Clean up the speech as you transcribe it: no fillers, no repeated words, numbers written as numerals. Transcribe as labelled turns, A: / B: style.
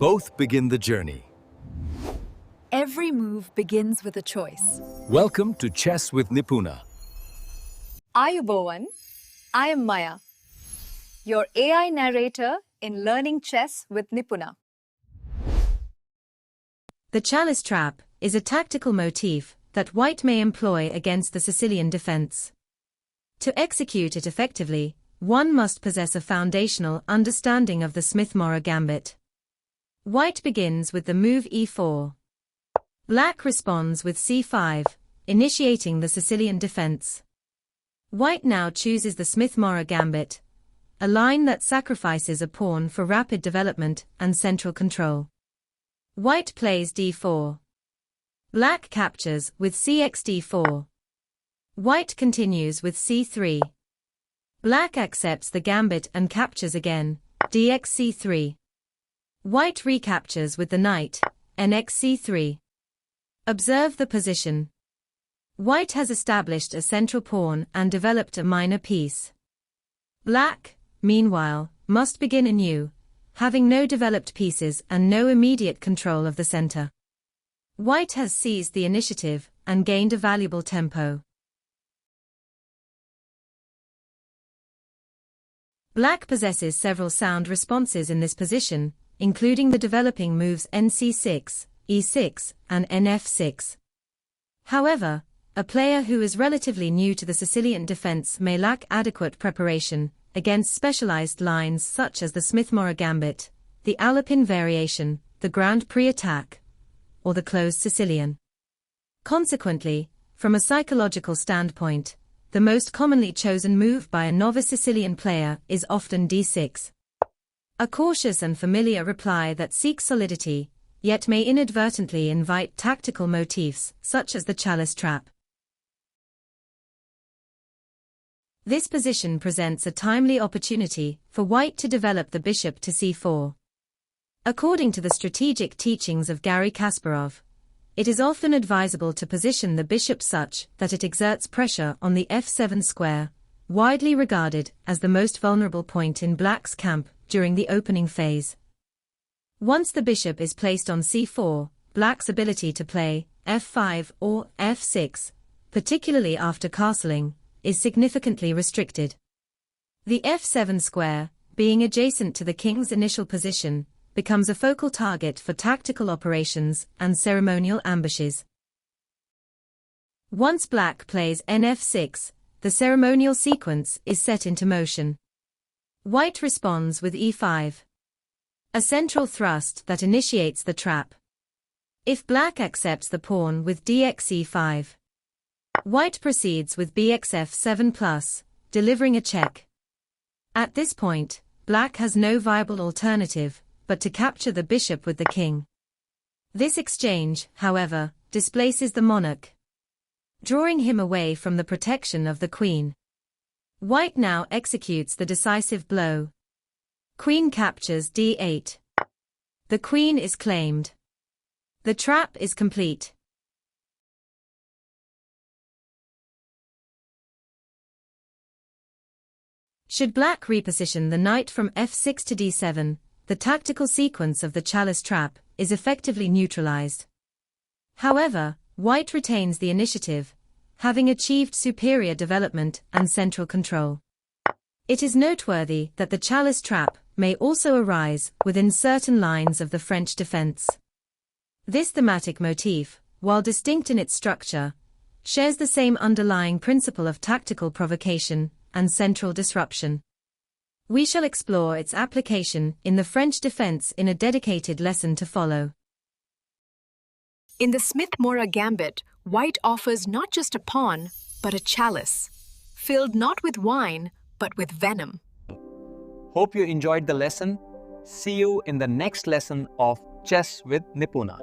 A: Both begin the journey.
B: Every move begins with a choice.
A: Welcome to Chess with Nipuna.
B: Ayubowan, I am Maya, your AI narrator in learning chess with Nipuna.
C: The Chalice Trap is a tactical motif that white may employ against the Sicilian defense. To execute it effectively, one must possess a foundational understanding of the Smith-Morra Gambit. White begins with the move e4. Black responds with c5, initiating the Sicilian defense. White now chooses the Smith-Morra Gambit, a line that sacrifices a pawn for rapid development and central control. White plays d4. Black captures with cxd4. White continues with c3. Black accepts the gambit and captures again, dxc3. White recaptures with the knight, nxc3. Observe the position. White has established a central pawn and developed a minor piece. Black, meanwhile, must begin anew, having no developed pieces and no immediate control of the center. White has seized the initiative and gained a valuable tempo. Black possesses several sound responses in this position, including the developing moves nc6, e6, and nf6. However, a player who is relatively new to the Sicilian defense may lack adequate preparation against specialized lines such as the Smith-Morra Gambit, the Alapin variation, the Grand Prix attack, or the closed Sicilian. Consequently, from a psychological standpoint, the most commonly chosen move by a novice Sicilian player is often d6. A cautious and familiar reply that seeks solidity, yet may inadvertently invite tactical motifs such as the Chalice Trap. This position presents a timely opportunity for white to develop the bishop to c4. According to the strategic teachings of Garry Kasparov, it is often advisable to position the bishop such that it exerts pressure on the f7 square, widely regarded as the most vulnerable point in black's camp during the opening phase. Once the bishop is placed on c4, black's ability to play f5 or f6, particularly after castling, is significantly restricted. The f7 square, being adjacent to the king's initial position, becomes a focal target for tactical operations and ceremonial ambushes. Once black plays nf6, the ceremonial sequence is set into motion. White responds with e5. A central thrust that initiates the trap. If black accepts the pawn with dxc5, white proceeds with bxf7+, delivering a check. At this point, black has no viable alternative but to capture the bishop with the king. This exchange, however, displaces the monarch, drawing him away from the protection of the queen. White now executes the decisive blow. Queen captures d8. The queen is claimed. The trap is complete. Should black reposition the knight from f6 to d7, the tactical sequence of the Chalice Trap is effectively neutralized. However, white retains the initiative, having achieved superior development and central control. It is noteworthy that the Chalice Trap may also arise within certain lines of the French defense. This thematic motif, while distinct in its structure, shares the same underlying principle of tactical provocation and central disruption. We shall explore its application in the French defense in a dedicated lesson to follow.
B: In the Smith-Morra Gambit, white offers not just a pawn, but a chalice, filled not with wine, but with venom.
D: Hope you enjoyed the lesson. See you in the next lesson of Chess with Nipuna.